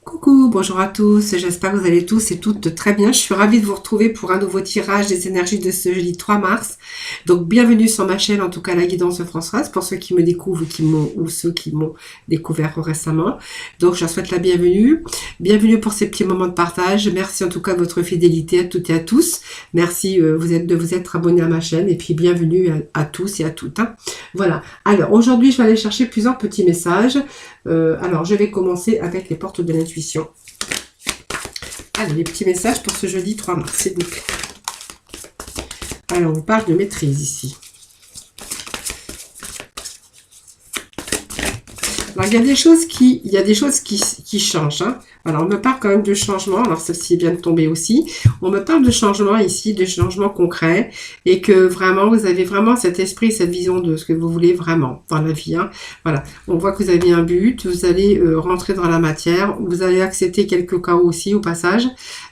Coucou, bonjour à tous, j'espère que vous allez tous et toutes très bien. Je suis ravie de vous retrouver pour un nouveau tirage des énergies de ce jeudi 3 mars. Donc bienvenue sur ma chaîne, en tout cas la guidance française, pour ceux qui me découvrent ou ceux qui m'ont découvert récemment. Donc je leur souhaite la bienvenue. Bienvenue pour ces petits moments de partage. Merci en tout cas de votre fidélité à toutes et à tous. Merci de vous être abonnés à ma chaîne et puis bienvenue à tous et à toutes. Hein. Voilà, alors aujourd'hui je vais aller chercher plusieurs petits messages. Alors je vais commencer avec les portes de l'intuition. Allez, les petits messages pour ce jeudi 3 mars, s'il vous plaît. Alors, on parle de maîtrise ici. Alors, il y a des choses qui changent. Hein. Alors, on me parle quand même de changement. Alors, ceci vient de tomber aussi. On me parle de changement ici, de changement concret. Et que vraiment, vous avez vraiment cet esprit, cette vision de ce que vous voulez vraiment dans la vie. Hein. Voilà. On voit que vous avez un but. Vous allez rentrer dans la matière. Vous allez accepter quelques chaos aussi au passage.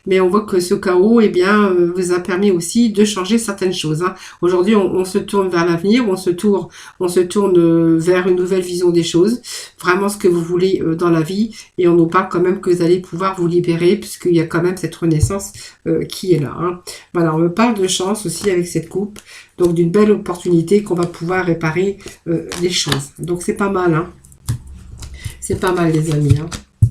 Mais on voit que ce chaos, eh bien, vous a permis aussi de changer certaines choses. Hein. Aujourd'hui, on se tourne vers l'avenir. On se tourne vers une nouvelle vision des choses. Vraiment ce que vous voulez dans la vie. Et on nous parle quand même que vous allez pouvoir vous libérer puisqu'il y a quand même cette renaissance qui est là. Hein. Voilà, on me parle de chance aussi avec cette coupe. Donc d'une belle opportunité qu'on va pouvoir réparer les choses. Donc c'est pas mal. Hein. C'est pas mal les amis. Hein. Vous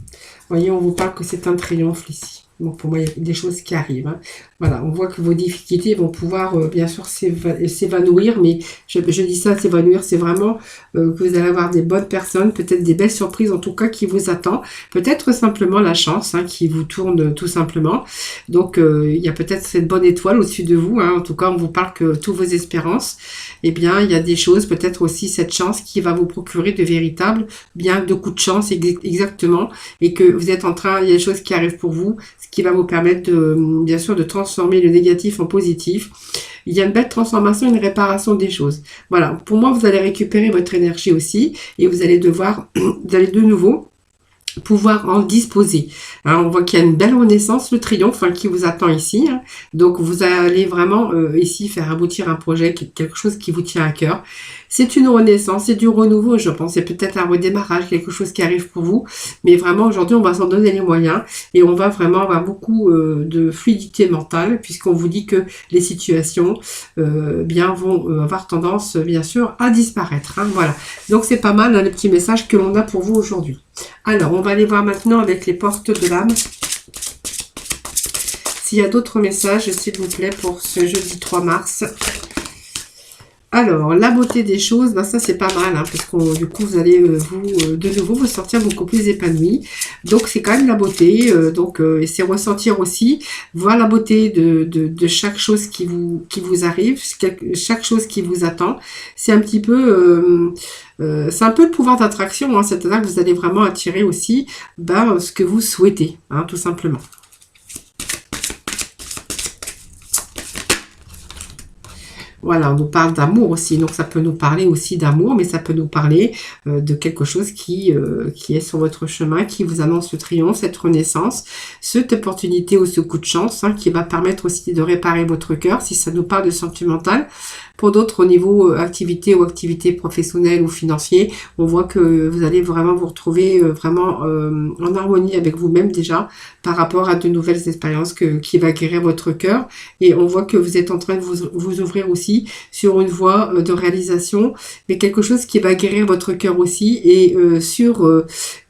voyez, on vous parle que c'est un triomphe ici. Bon, pour moi, il y a des choses qui arrivent. Hein. Voilà, on voit que vos difficultés vont pouvoir, bien sûr, s'évanouir. Mais je dis ça, s'évanouir, c'est vraiment que vous allez avoir des bonnes personnes, peut-être des belles surprises, en tout cas, qui vous attendent. Peut-être simplement la chance hein, qui vous tourne tout simplement. Donc, il y a peut-être cette bonne étoile au-dessus de vous. Hein. En tout cas, on vous parle que toutes vos espérances, eh bien, il y a des choses, peut-être aussi cette chance qui va vous procurer de véritables, bien de coups de chance, exactement. Et que vous êtes en train, il y a des choses qui arrivent pour vous, qui va vous permettre bien sûr de transformer le négatif en positif. Il y a une belle transformation, une réparation des choses. Voilà, pour moi, vous allez récupérer votre énergie aussi et vous allez de nouveau pouvoir en disposer. Hein, on voit qu'il y a une belle renaissance, le triomphe hein, qui vous attend ici. Hein. Donc, vous allez vraiment ici faire aboutir un projet, quelque chose qui vous tient à cœur. C'est une renaissance, c'est du renouveau, je pense. C'est peut-être un redémarrage, quelque chose qui arrive pour vous. Mais vraiment, aujourd'hui, on va s'en donner les moyens et on va vraiment avoir beaucoup de fluidité mentale puisqu'on vous dit que les situations bien vont avoir tendance, bien sûr, à disparaître. Hein, voilà. Donc, c'est pas mal hein, les petits messages que l'on a pour vous aujourd'hui. Alors, on va aller voir maintenant avec les portes de l'âme. S'il y a d'autres messages, s'il vous plaît, pour ce jeudi 3 mars. Alors, la beauté des choses, ben ça c'est pas mal, hein, parce que du coup vous allez de nouveau vous sentir beaucoup plus épanoui. Donc c'est quand même la beauté, et c'est ressentir aussi, voir la beauté de chaque chose qui vous arrive, chaque chose qui vous attend. C'est un petit peu, c'est un peu le pouvoir d'attraction, hein, c'est-à-dire que vous allez vraiment attirer aussi ce que vous souhaitez, hein, tout simplement. Voilà, on nous parle d'amour aussi, donc ça peut nous parler aussi d'amour, mais ça peut nous parler de quelque chose qui est sur votre chemin, qui vous annonce le triomphe, cette renaissance, cette opportunité ou ce coup de chance hein, qui va permettre aussi de réparer votre cœur, si ça nous parle de sentimental. Pour d'autres, au niveau activité ou activité professionnelle ou financier, on voit que vous allez vraiment vous retrouver vraiment en harmonie avec vous-même déjà par rapport à de nouvelles expériences qui va guérir votre cœur. Et on voit que vous êtes en train de vous ouvrir aussi sur une voie de réalisation, mais quelque chose qui va guérir votre cœur aussi. Et sur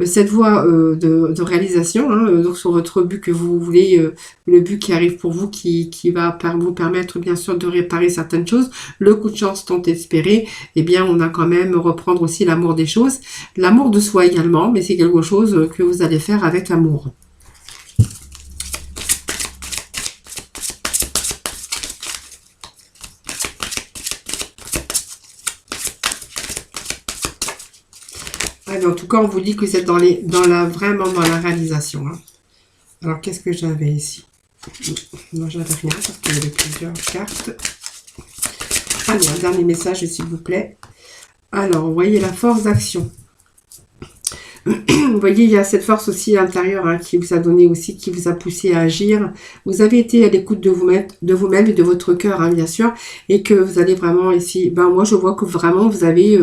cette voie de réalisation, hein, donc sur votre but que vous voulez, le but qui arrive pour vous, qui va vous permettre bien sûr de réparer certaines choses, le coup de chance tant espéré, eh bien on a quand même reprendre aussi l'amour des choses, l'amour de soi également, mais c'est quelque chose que vous allez faire avec amour. Allez, en tout cas, on vous dit que vous êtes vraiment dans la réalisation. Hein. Alors, qu'est-ce que j'avais ici? Non, j'avais rien parce qu'il y avait plusieurs cartes. Allez, un dernier message, s'il vous plaît. Alors, vous voyez la force d'action. Vous voyez, il y a cette force aussi intérieure hein, qui vous a donné aussi, qui vous a poussé à agir. Vous avez été à l'écoute de vous-même et de votre cœur, hein, bien sûr, et que vous allez vraiment ici, ben moi je vois que vraiment vous avez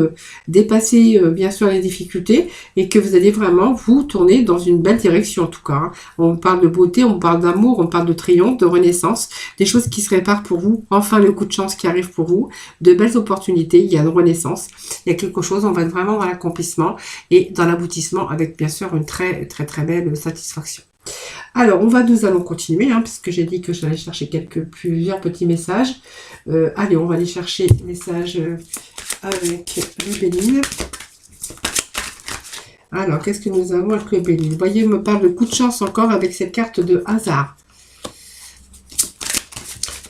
dépassé bien sûr les difficultés et que vous allez vraiment vous tourner dans une belle direction en tout cas. Hein. On parle de beauté, on parle d'amour, on parle de triomphe, de renaissance, des choses qui se réparent pour vous, enfin le coup de chance qui arrive pour vous, de belles opportunités, il y a une renaissance, il y a quelque chose, on va être vraiment dans l'accomplissement et dans l'aboutissement avec bien sûr une très très très belle satisfaction. Alors, nous allons continuer, hein, puisque j'ai dit que j'allais chercher plusieurs petits messages. Allez, on va aller chercher messages avec le Béline. Alors, qu'est-ce que nous avons avec le Béline? Vous voyez, il me parle de coup de chance encore avec cette carte de hasard.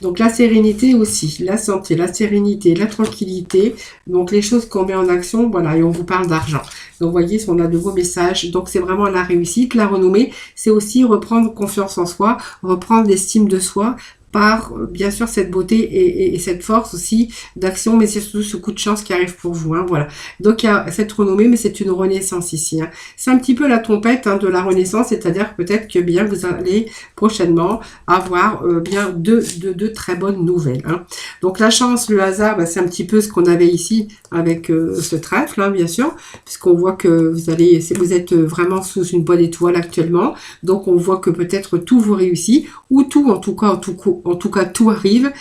Donc la sérénité aussi, la santé, la sérénité, la tranquillité, donc les choses qu'on met en action, voilà, et on vous parle d'argent. Donc vous voyez, on a de beaux messages, donc c'est vraiment la réussite, la renommée, c'est aussi reprendre confiance en soi, reprendre l'estime de soi, par bien sûr cette beauté et cette force aussi d'action, mais c'est surtout ce coup de chance qui arrive pour vous. Hein, voilà. Donc il y a cette renommée, mais c'est une renaissance ici. Hein. C'est un petit peu la trompette hein, de la renaissance, c'est-à-dire peut-être que bien vous allez prochainement avoir bien deux très bonnes nouvelles. Hein. Donc la chance, le hasard, bah, c'est un petit peu ce qu'on avait ici avec ce trèfle, hein, bien sûr, puisqu'on voit que vous êtes vraiment sous une bonne étoile actuellement. Donc on voit que peut-être tout vous réussit, ou tout en tout cas tout arrive,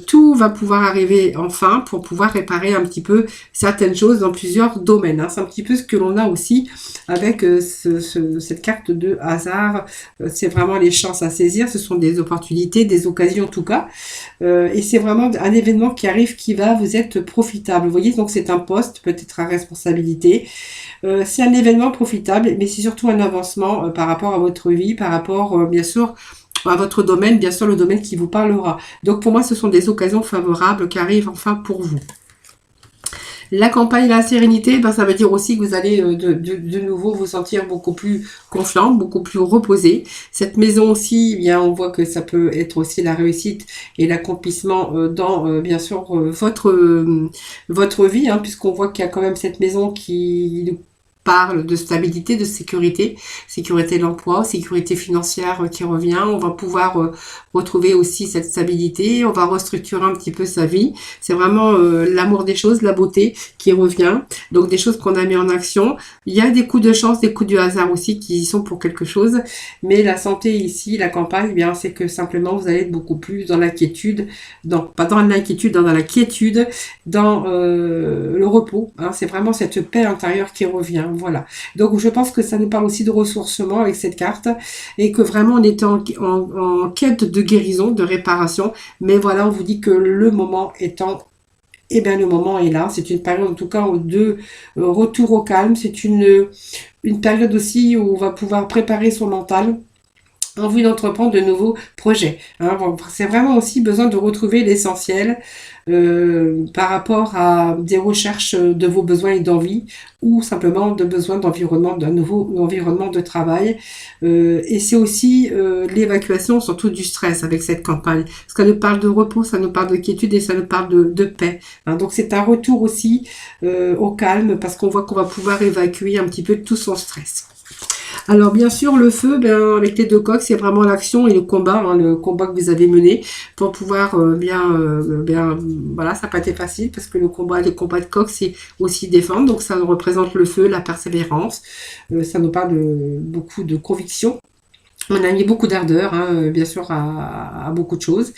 tout va pouvoir arriver enfin pour pouvoir réparer un petit peu certaines choses dans plusieurs domaines. Hein. C'est un petit peu ce que l'on a aussi avec cette carte de hasard. C'est vraiment les chances à saisir, ce sont des opportunités, des occasions en tout cas. Et c'est vraiment un événement qui arrive qui va vous être profitable. Vous voyez, donc c'est un poste, peut-être à responsabilité. C'est un événement profitable, mais c'est surtout un avancement par rapport à votre vie, par rapport bien sûr à votre domaine, bien sûr le domaine qui vous parlera. Donc pour moi, ce sont des occasions favorables qui arrivent enfin pour vous. La campagne, la sérénité, ben, ça veut dire aussi que vous allez de nouveau vous sentir beaucoup plus confiant, beaucoup plus reposé. Cette maison aussi, eh bien, on voit que ça peut être aussi la réussite et l'accomplissement dans, bien sûr, votre vie, hein, puisqu'on voit qu'il y a quand même cette maison qui parle de stabilité, de sécurité, sécurité de l'emploi, sécurité financière qui revient. On va pouvoir retrouver aussi cette stabilité, on va restructurer un petit peu sa vie. C'est vraiment l'amour des choses, la beauté qui revient. Donc des choses qu'on a mis en action. Il y a des coups de chance, des coups du hasard aussi qui y sont pour quelque chose. Mais la santé ici, la campagne, eh bien c'est que simplement vous allez être beaucoup plus dans l'inquiétude, pas dans l'inquiétude, dans la quiétude, dans le repos. Hein. C'est vraiment cette paix intérieure qui revient. Voilà. Donc je pense que ça nous parle aussi de ressourcement avec cette carte et que vraiment on est en quête de guérison, de réparation. Mais voilà, on vous dit que le moment étant, eh bien le moment est là. C'est une période en tout cas de retour au calme. C'est une période aussi où on va pouvoir préparer son mental en vue d'entreprendre de nouveaux projets. Hein, bon, c'est vraiment aussi besoin de retrouver l'essentiel par rapport à des recherches de vos besoins et d'envie ou simplement de besoins d'environnement, d'un nouveau environnement de travail. Et c'est aussi l'évacuation surtout du stress avec cette campagne. Parce qu'elle nous parle de repos, ça nous parle de quiétude et ça nous parle de paix. Hein, donc c'est un retour aussi au calme parce qu'on voit qu'on va pouvoir évacuer un petit peu tout son stress. Alors bien sûr le feu, ben, avec les deux coques, c'est vraiment l'action et le combat que vous avez mené pour pouvoir voilà, ça n'a pas été facile parce que les combats de coq, c'est aussi défendre, donc ça représente le feu, la persévérance, ça nous parle de beaucoup de conviction. On a mis beaucoup d'ardeur, hein, bien sûr, à beaucoup de choses.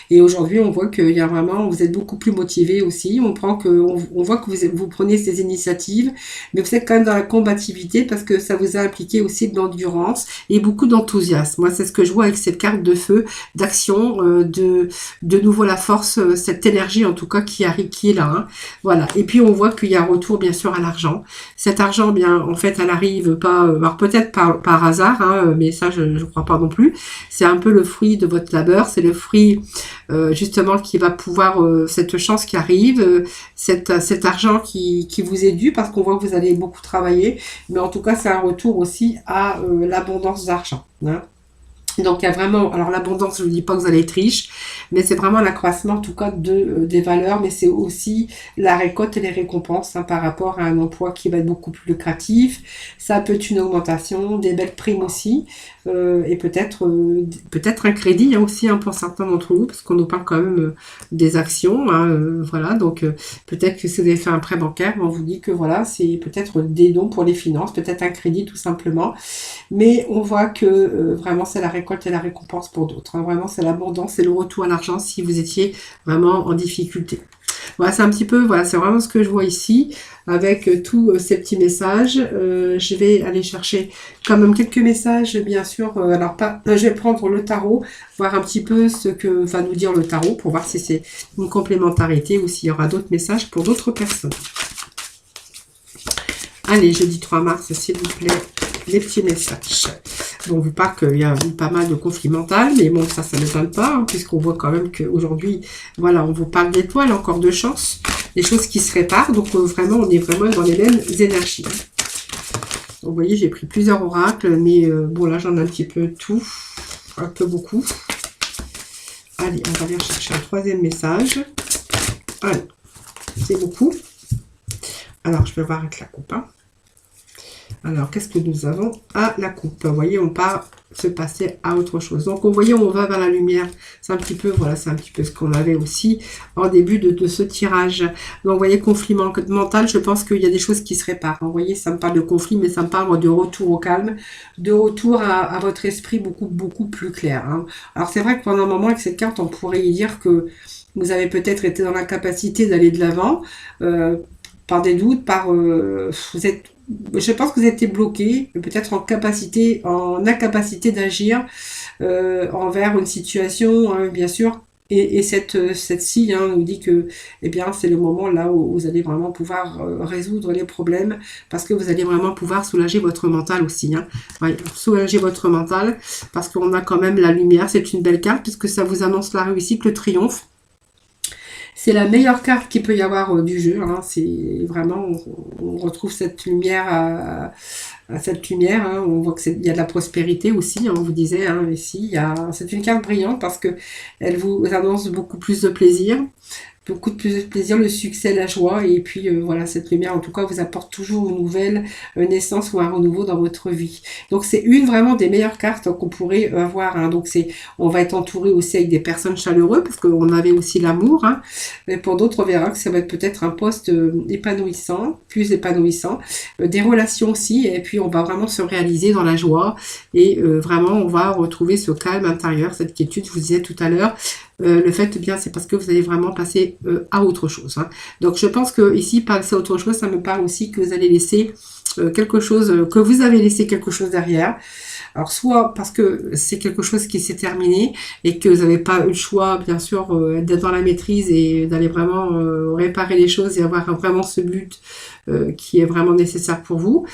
Et aujourd'hui, on voit qu'il y a vraiment, vous êtes beaucoup plus motivé aussi. On voit que vous prenez ces initiatives, mais vous êtes quand même dans la combativité parce que ça vous a impliqué aussi de l'endurance et beaucoup d'enthousiasme. Moi, c'est ce que je vois avec cette carte de feu, d'action, de nouveau la force, cette énergie en tout cas qui est là. Hein. Voilà. Et puis on voit qu'il y a un retour bien sûr à l'argent. Cet argent, bien, en fait, elle arrive pas, alors peut-être par hasard, hein, mais ça, je crois pas non plus. C'est un peu le fruit de votre labeur, c'est le fruit justement qui va pouvoir, cette chance qui arrive, cet argent qui vous est dû parce qu'on voit que vous allez beaucoup travailler, mais en tout cas c'est un retour aussi à l'abondance d'argent. Hein. Donc, il y a vraiment, alors l'abondance, je ne vous dis pas que vous allez être riche, mais c'est vraiment l'accroissement, en tout cas, des valeurs, mais c'est aussi la récolte et les récompenses, hein, par rapport à un emploi qui va être beaucoup plus lucratif. Ça peut être une augmentation, des belles primes aussi, et peut-être un crédit, hein, aussi, hein, pour certains d'entre vous, parce qu'on nous parle quand même des actions, hein, voilà. Donc, peut-être que si vous avez fait un prêt bancaire, on vous dit que voilà, c'est peut-être des dons pour les finances, peut-être un crédit tout simplement. Mais on voit que vraiment c'est la récolte et la récompense pour d'autres, hein. Vraiment c'est l'abondance, c'est le retour à l'argent si vous étiez vraiment en difficulté. Voilà, c'est un petit peu, voilà, c'est vraiment ce que je vois ici avec tous ces petits messages. Je vais aller chercher quand même quelques messages, bien sûr. Alors pas, je vais prendre le tarot, voir un petit peu ce que va nous dire le tarot pour voir si c'est une complémentarité ou s'il y aura d'autres messages pour d'autres personnes. Allez, jeudi 3 mars, s'il vous plaît, les petits messages. Bon, on vous parle qu'il y a pas mal de conflits mentaux, mais bon, ça ne m'étonne pas, hein, puisqu'on voit quand même qu'aujourd'hui, voilà, on vous parle d'étoiles, encore de chance, des choses qui se réparent, donc vraiment, on est vraiment dans les mêmes énergies. Donc, vous voyez, j'ai pris plusieurs oracles, mais bon, là, j'en ai un petit peu tout, un peu beaucoup. Allez, on va aller chercher un troisième message. Allez, c'est beaucoup. Alors, je vais voir avec la coupe, hein. Alors, qu'est-ce que nous avons à la coupe? Vous voyez, on part se passer à autre chose. Donc, vous voyez, on va vers la lumière. C'est un petit peu, voilà, c'est un petit peu ce qu'on avait aussi en début de ce tirage. Donc, vous voyez, conflit mental, je pense qu'il y a des choses qui se réparent. Vous voyez, ça me parle de conflit, mais ça me parle de retour au calme, de retour à votre esprit beaucoup plus clair, hein. Alors, c'est vrai que pendant un moment, avec cette carte, on pourrait y dire que vous avez peut-être été dans l'incapacité d'aller de l'avant, par des doutes, je pense que vous êtes bloqué, peut-être en incapacité d'agir envers une situation, hein, bien sûr. Et cette-ci, hein, nous dit que, eh bien, c'est le moment là où vous allez vraiment pouvoir résoudre les problèmes, parce que vous allez vraiment pouvoir soulager votre mental aussi, hein. Ouais, soulager votre mental, parce qu'on a quand même la lumière. C'est une belle carte, puisque ça vous annonce la réussite, le triomphe. C'est la meilleure carte qu'il peut y avoir du jeu, hein. C'est vraiment, on retrouve cette lumière à cette lumière, hein. On voit qu'il y a de la prospérité aussi, hein, on vous disait, hein, ici. C'est une carte brillante parce que elle vous annonce beaucoup plus de plaisir. Beaucoup de plaisir, le succès, la joie, et puis voilà, cette lumière en tout cas vous apporte toujours une nouvelle naissance ou un renouveau dans votre vie. Donc c'est une vraiment des meilleures cartes qu'on pourrait avoir, hein. Donc on va être entouré aussi avec des personnes chaleureuses, parce qu'on avait aussi l'amour, hein. Mais pour d'autres, on verra que ça va être peut-être un poste épanouissant, plus épanouissant, des relations aussi, et puis on va vraiment se réaliser dans la joie, et vraiment on va retrouver ce calme intérieur, cette quiétude, je vous disais tout à l'heure. Le fait, bien, c'est parce que vous allez vraiment passer à autre chose, hein. Donc, je pense que ici, passer à autre chose, ça me parle aussi que vous allez laisser quelque chose, que vous avez laissé quelque chose derrière. Alors, soit parce que c'est quelque chose qui s'est terminé et que vous n'avez pas eu le choix, bien sûr, d'être dans la maîtrise et d'aller vraiment réparer les choses et avoir vraiment ce but qui est vraiment nécessaire pour vous.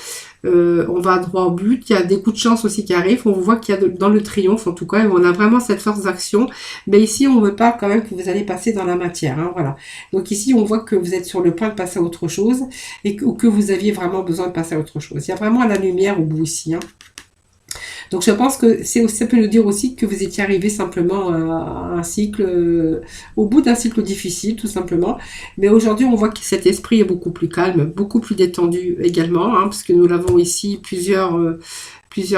On va droit au but, il y a des coups de chance aussi qui arrivent, on voit qu'il y a dans le triomphe en tout cas, on a vraiment cette force d'action, mais ici on veut pas quand même que vous allez passer dans la matière, hein, voilà. Donc ici on voit que vous êtes sur le point de passer à autre chose, et que vous aviez vraiment besoin de passer à autre chose. Il y a vraiment la lumière au bout ici, hein. Donc je pense que ça peut nous dire aussi que vous étiez arrivé simplement à un cycle, au bout d'un cycle difficile tout simplement. Mais aujourd'hui on voit que cet esprit est beaucoup plus calme, beaucoup plus détendu également, hein, parce que nous l'avons ici plusieurs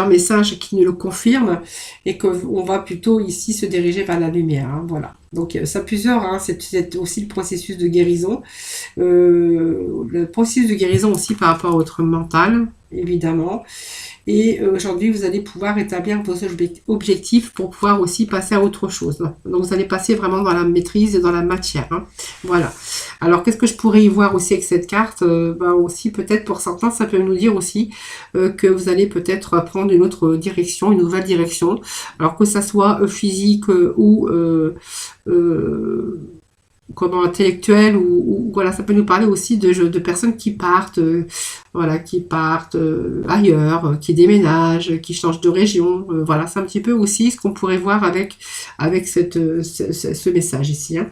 messages qui nous le confirment, et qu'on va plutôt ici se diriger vers la lumière, hein, voilà. Donc ça plusieurs, hein, c'est aussi le processus de guérison, le processus de guérison aussi par rapport à votre mental, évidemment. Et aujourd'hui, vous allez pouvoir établir vos objectifs pour pouvoir aussi passer à autre chose. Donc, vous allez passer vraiment dans la maîtrise et dans la matière, hein. Voilà. Alors, qu'est-ce que je pourrais y voir aussi avec cette carte? Aussi, peut-être pour certains, ça peut nous dire aussi que vous allez peut-être prendre une autre direction, une nouvelle direction. Alors, que ça soit physique ou comment intellectuel, ou voilà, ça peut nous parler aussi de personnes qui partent, voilà, qui partent ailleurs, qui déménagent, qui changent de région, voilà, c'est un petit peu aussi ce qu'on pourrait voir avec ce message ici, hein.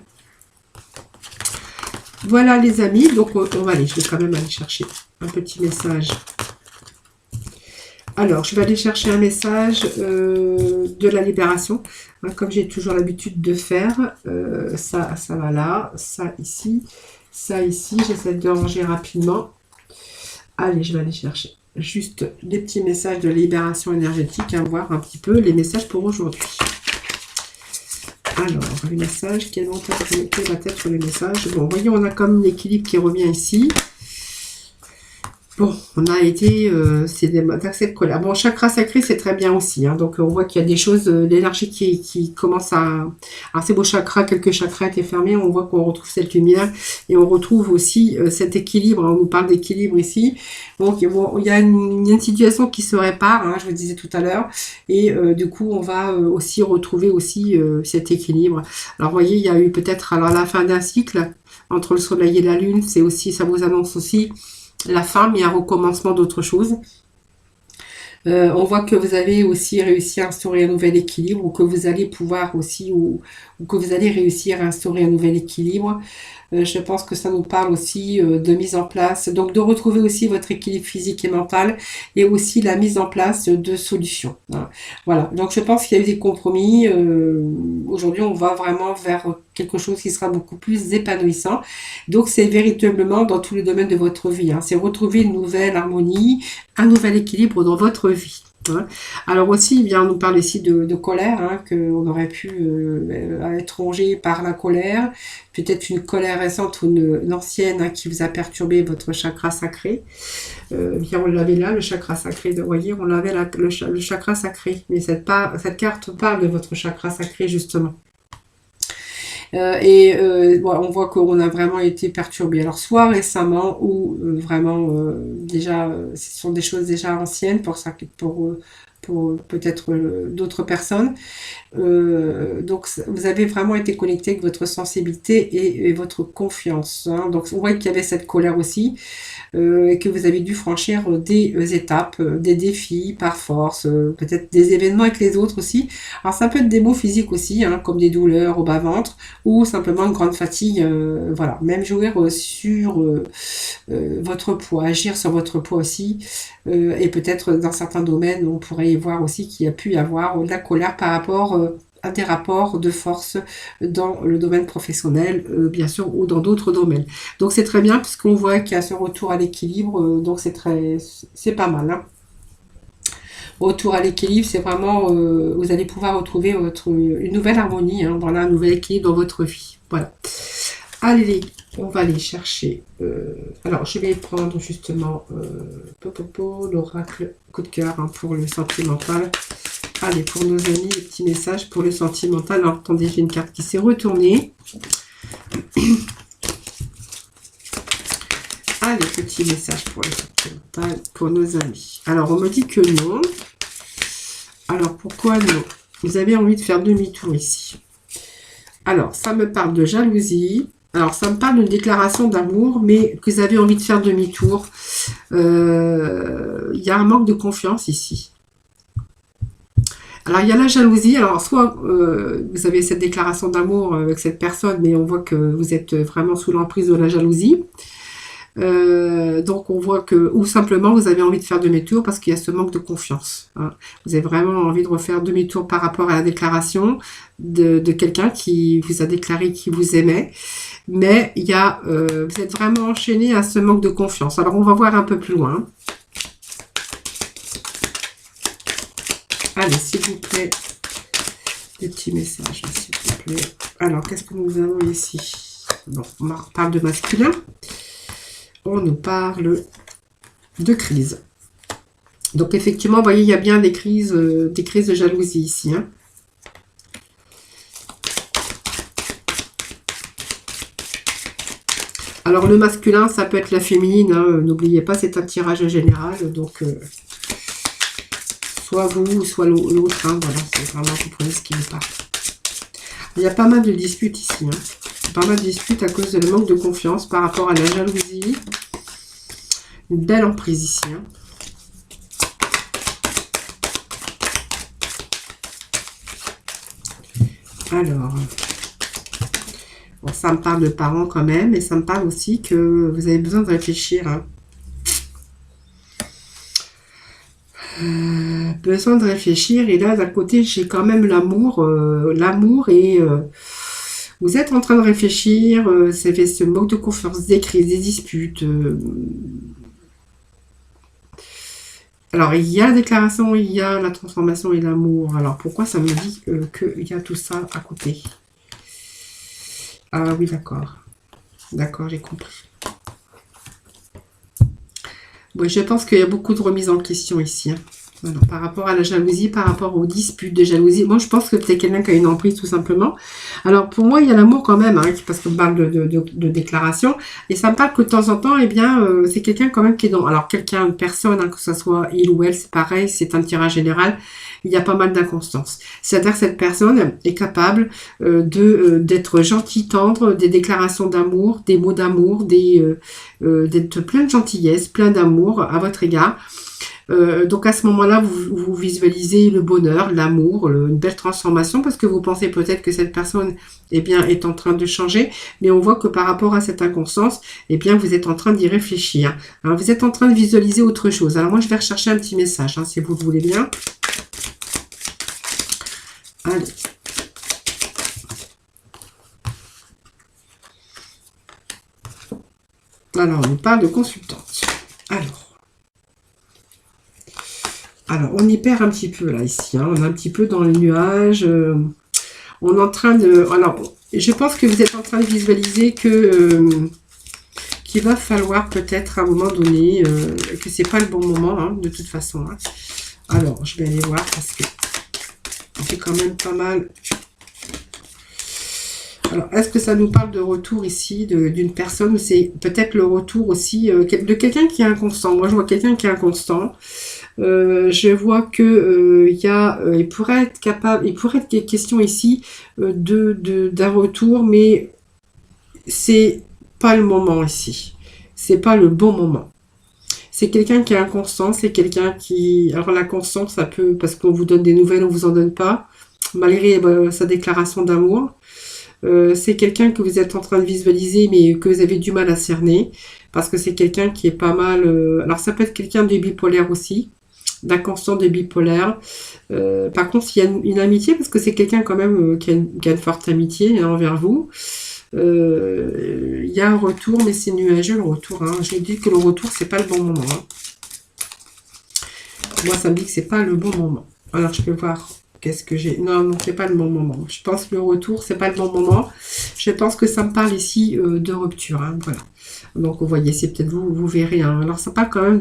Voilà les amis, donc on va aller, je vais quand même aller chercher un petit message Alors, je vais aller chercher un message de la libération, hein, comme j'ai toujours l'habitude de faire. Ça va là, ça ici, j'essaie de ranger rapidement. Allez, je vais aller chercher juste des petits messages de libération énergétique, hein, voir un petit peu les messages pour aujourd'hui. Alors, les messages, quels vont être les messages? Bon, voyez, on a comme l'équilibre qui revient ici. Bon, on a été, c'est des accès de colère. Bon, chakra sacré, c'est très bien aussi, hein. Donc, on voit qu'il y a des choses, l'énergie qui commence à... Alors, c'est beau chakra, quelques chakras étaient fermés. On voit qu'on retrouve cette lumière et on retrouve aussi cet équilibre. On nous parle d'équilibre ici. Donc, bon, il y a une situation qui se répare, hein, je vous disais tout à l'heure. Et du coup, on va aussi retrouver aussi cet équilibre. Alors, vous voyez, il y a eu peut-être alors la fin d'un cycle entre le soleil et la lune. C'est aussi, ça vous annonce aussi la fin, mais un recommencement d'autre chose. On voit que vous avez aussi réussi à instaurer un nouvel équilibre, ou que vous allez pouvoir aussi, ou que vous allez réussir à instaurer un nouvel équilibre. Je pense que ça nous parle aussi de mise en place, donc de retrouver aussi votre équilibre physique et mental, et aussi la mise en place de solutions. Voilà, donc je pense qu'il y a eu des compromis. Aujourd'hui, on va vraiment vers quelque chose qui sera beaucoup plus épanouissant. Donc c'est véritablement dans tous les domaines de votre vie, hein. C'est retrouver une nouvelle harmonie, un nouvel équilibre dans votre vie. Hein. Alors aussi, eh bien, on nous parle ici de colère, hein, qu'on aurait pu être rongé par la colère, peut-être une colère récente ou une ancienne, hein, qui vous a perturbé votre chakra sacré. Bien, on l'avait là, le chakra sacré, vous voyez, on l'avait le chakra sacré, mais cette carte parle de votre chakra sacré justement. On voit qu'on a vraiment été perturbé. Alors, soit récemment ou vraiment déjà, ce sont des choses déjà anciennes pour peut-être d'autres personnes. Donc, vous avez vraiment été connecté avec votre sensibilité et votre confiance, hein. Donc, on voit qu'il y avait cette colère aussi, et que vous avez dû franchir des étapes, des défis par force, peut-être des événements avec les autres aussi. Alors, ça peut être des maux physiques aussi, hein, comme des douleurs au bas-ventre, ou simplement une grande fatigue. Voilà, même jouer sur votre poids, agir sur votre poids aussi. Et peut-être dans certains domaines, on pourrait y voir aussi qu'il y a pu y avoir de la colère par rapport à des rapports de force dans le domaine professionnel, bien sûr, ou dans d'autres domaines. Donc c'est très bien puisqu'on voit qu'il y a ce retour à l'équilibre, donc c'est pas mal, hein. Retour à l'équilibre, c'est vraiment, vous allez pouvoir retrouver une nouvelle harmonie, hein, voilà, un nouvel équilibre dans votre vie. Voilà. Allez, on va aller chercher. Alors, je vais prendre justement l'oracle coup de cœur, hein, pour le sentimental. Allez, pour nos amis, les petits messages pour le sentimental. Alors, attendez, j'ai une carte qui s'est retournée. Allez, petit message pour le sentimental, pour nos amis. Alors, on me dit que non. Alors, pourquoi non? Vous avez envie de faire demi-tour ici. Alors, ça me parle de jalousie. Alors, ça me parle d'une déclaration d'amour, mais que vous avez envie de faire demi-tour. Il y a un manque de confiance ici. Alors, il y a la jalousie. Alors, soit vous avez cette déclaration d'amour avec cette personne, mais on voit que vous êtes vraiment sous l'emprise de la jalousie. Donc, on voit que... Ou simplement, vous avez envie de faire demi-tour parce qu'il y a ce manque de confiance, hein. Vous avez vraiment envie de refaire demi-tour par rapport à la déclaration de quelqu'un qui vous a déclaré qu'il vous aimait. Mais il y a, vous êtes vraiment enchaîné à ce manque de confiance. Alors, on va voir un peu plus loin. Allez, s'il vous plaît, des petits messages, s'il vous plaît. Alors, qu'est-ce que nous avons ici? Bon, on parle de masculin. On nous parle de crise. Donc, effectivement, vous voyez, il y a bien des crises de jalousie ici, hein. Alors, le masculin, ça peut être la féminine, hein. N'oubliez pas, c'est un tirage général. Donc, soit vous, soit l'autre, hein. Voilà, c'est vraiment, vous prenez ce qui vous parle. Il y a pas mal de disputes ici, hein. Pas mal de disputes à cause de le manque de confiance par rapport à la jalousie. Une belle emprise ici, hein. Alors, bon, ça me parle de parents quand même, et ça me parle aussi que vous avez besoin de réfléchir, hein. Besoin de réfléchir. Et là, d'un côté, j'ai quand même l'amour. L'amour et... vous êtes en train de réfléchir. Ça fait ce manque de confiance, des crises, des disputes. Alors, il y a la déclaration, il y a la transformation et l'amour. Alors, pourquoi ça me dit qu'il y a tout ça à côté? Ah oui, d'accord. D'accord, j'ai compris. Oui, je pense qu'il y a beaucoup de remises en question ici, hein. Voilà, par rapport à la jalousie, par rapport aux disputes de jalousie. Moi, je pense que c'est quelqu'un qui a une emprise, tout simplement. Alors, pour moi, il y a l'amour quand même, hein, parce qu'on parle de déclaration. Et ça me parle que de temps en temps, eh bien, c'est quelqu'un quand même qui est dans... Alors, quelqu'un, une personne, hein, que ce soit il ou elle, c'est pareil, c'est un tirage général. Il y a pas mal d'inconstance. C'est-à-dire que cette personne est capable d'être gentille, tendre, des déclarations d'amour, des mots d'amour, d'être plein de gentillesse, plein d'amour à votre égard. Donc à ce moment-là, vous visualisez le bonheur, l'amour, une belle transformation parce que vous pensez peut-être que cette personne eh bien, est en train de changer, mais on voit que par rapport à cette inconstance, eh bien, vous êtes en train d'y réfléchir. Alors, vous êtes en train de visualiser autre chose. Alors moi, je vais rechercher un petit message, hein, si vous le voulez bien. Allez. Alors, on parle de consultante. Alors, on y perd un petit peu là, ici. Hein. On est un petit peu dans les nuages. On est en train de... Alors, je pense que vous êtes en train de visualiser qu'il va falloir peut-être à un moment donné, que c'est pas le bon moment, hein, de toute façon. Hein. Alors, je vais aller voir parce que c'est quand même pas mal. Alors, est-ce que ça nous parle de retour ici, d'une personne, ou c'est peut-être le retour aussi de quelqu'un qui est inconstant? Moi, je vois quelqu'un qui est inconstant. Je vois que il pourrait être capable, il pourrait être question ici d'un retour, mais c'est pas le moment ici. C'est pas le bon moment. C'est quelqu'un qui est inconstant, c'est quelqu'un qui... Alors l'inconstant, ça peut... Parce qu'on vous donne des nouvelles, on vous en donne pas, malgré sa déclaration d'amour. C'est quelqu'un que vous êtes en train de visualiser, mais que vous avez du mal à cerner, parce que c'est quelqu'un qui est pas mal... Alors ça peut être quelqu'un de bipolaire aussi, d'inconstant de bipolaire. Par contre, il y a une amitié, parce que c'est quelqu'un quand même qui a une forte amitié, hein, envers vous. Il y a un retour, mais c'est nuageux le retour. Hein. Je dis que le retour, c'est pas le bon moment. Hein. Moi, ça me dit que c'est pas le bon moment. Alors, je peux voir. Qu'est-ce que j'ai? Non, non, c'est pas le bon moment. Je pense que le retour, c'est pas le bon moment. Je pense que ça me parle ici de rupture. Hein, voilà. Donc, vous voyez, c'est peut-être vous verrez. Hein. Alors, ça parle quand même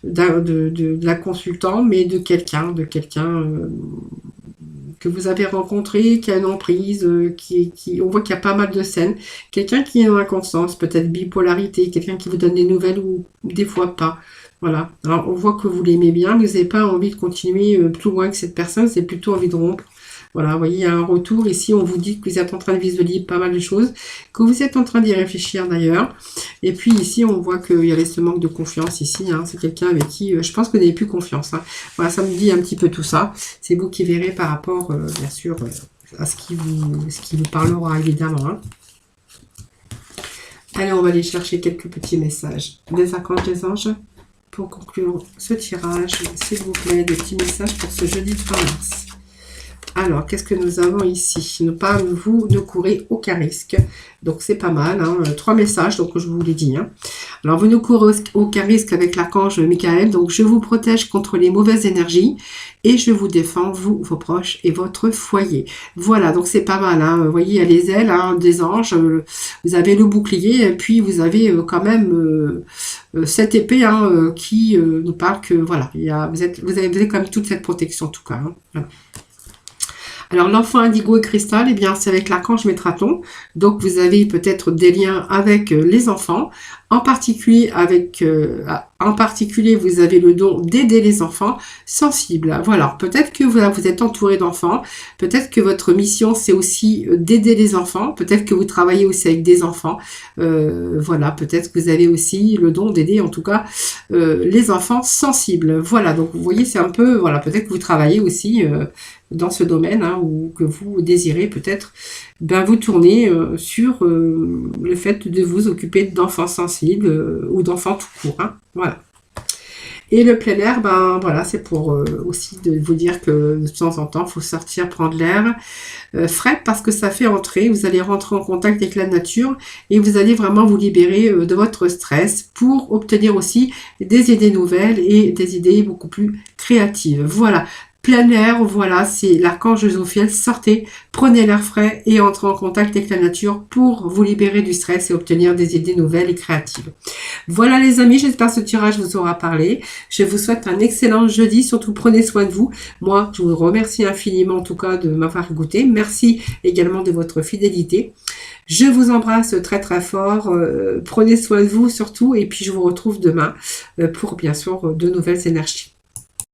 de la consultante, mais de quelqu'un que vous avez rencontré, qui a une emprise, on voit qu'il y a pas mal de scènes. Quelqu'un qui est en inconscience, peut-être bipolarité, quelqu'un qui vous donne des nouvelles ou des fois pas. Voilà. Alors, on voit que vous l'aimez bien, mais vous n'avez pas envie de continuer plus loin que cette personne, c'est plutôt envie de rompre. Voilà, vous voyez, il y a un retour. Ici, on vous dit que vous êtes en train de visualiser pas mal de choses, que vous êtes en train d'y réfléchir d'ailleurs. Et puis ici, on voit qu'il y a ce manque de confiance ici. Hein. C'est quelqu'un avec qui, je pense que vous n'avez plus confiance. Hein. Voilà, ça me dit un petit peu tout ça. C'est vous qui verrez par rapport, bien sûr, à ce qui vous parlera, évidemment. Hein. Allez, on va aller chercher quelques petits messages. Des archanges, des anges. Pour conclure ce tirage, s'il vous plaît, des petits messages pour ce jeudi 3 mars. Alors, qu'est-ce que nous avons ici? Nous parle, vous ne courez aucun risque. Donc, c'est pas mal. Hein. 3 messages, donc je vous l'ai dit. Hein. Alors, vous ne courez aucun risque avec l'archange Michael. Donc, je vous protège contre les mauvaises énergies et je vous défends, vous, vos proches et votre foyer. Voilà, donc c'est pas mal. Hein. Vous voyez, il y a les ailes hein, des anges. Vous avez le bouclier et puis vous avez quand même cette épée hein, qui nous parle que, voilà, vous avez quand même toute cette protection en tout cas. Hein. Voilà. Alors, l'enfant indigo et cristal, eh bien, c'est avec l'archange Métraton. Donc, vous avez peut-être des liens avec les enfants. En particulier, vous avez le don d'aider les enfants sensibles. Voilà, peut-être que vous êtes entouré d'enfants. Peut-être que votre mission, c'est aussi d'aider les enfants. Peut-être que vous travaillez aussi avec des enfants. Voilà, peut-être que vous avez aussi le don d'aider, en tout cas, les enfants sensibles. Voilà, donc vous voyez, c'est un peu... Voilà, peut-être que vous travaillez aussi... dans ce domaine, hein, ou que vous désirez peut-être vous tourner sur le fait de vous occuper d'enfants sensibles ou d'enfants tout court. Hein, voilà. Et le plein air, ben voilà, c'est pour aussi de vous dire que de temps en temps, il faut sortir, prendre l'air frais parce que ça fait entrer, vous allez rentrer en contact avec la nature et vous allez vraiment vous libérer de votre stress pour obtenir aussi des idées nouvelles et des idées beaucoup plus créatives. Voilà. Plein air, voilà, c'est l'archange Jophiel. Sortez, prenez l'air frais et entrez en contact avec la nature pour vous libérer du stress et obtenir des idées nouvelles et créatives. Voilà les amis, j'espère que ce tirage vous aura parlé. Je vous souhaite un excellent jeudi, surtout prenez soin de vous. Moi, je vous remercie infiniment en tout cas de m'avoir écouté. Merci également de votre fidélité. Je vous embrasse très très fort. Prenez soin de vous surtout et puis je vous retrouve demain pour bien sûr de nouvelles énergies.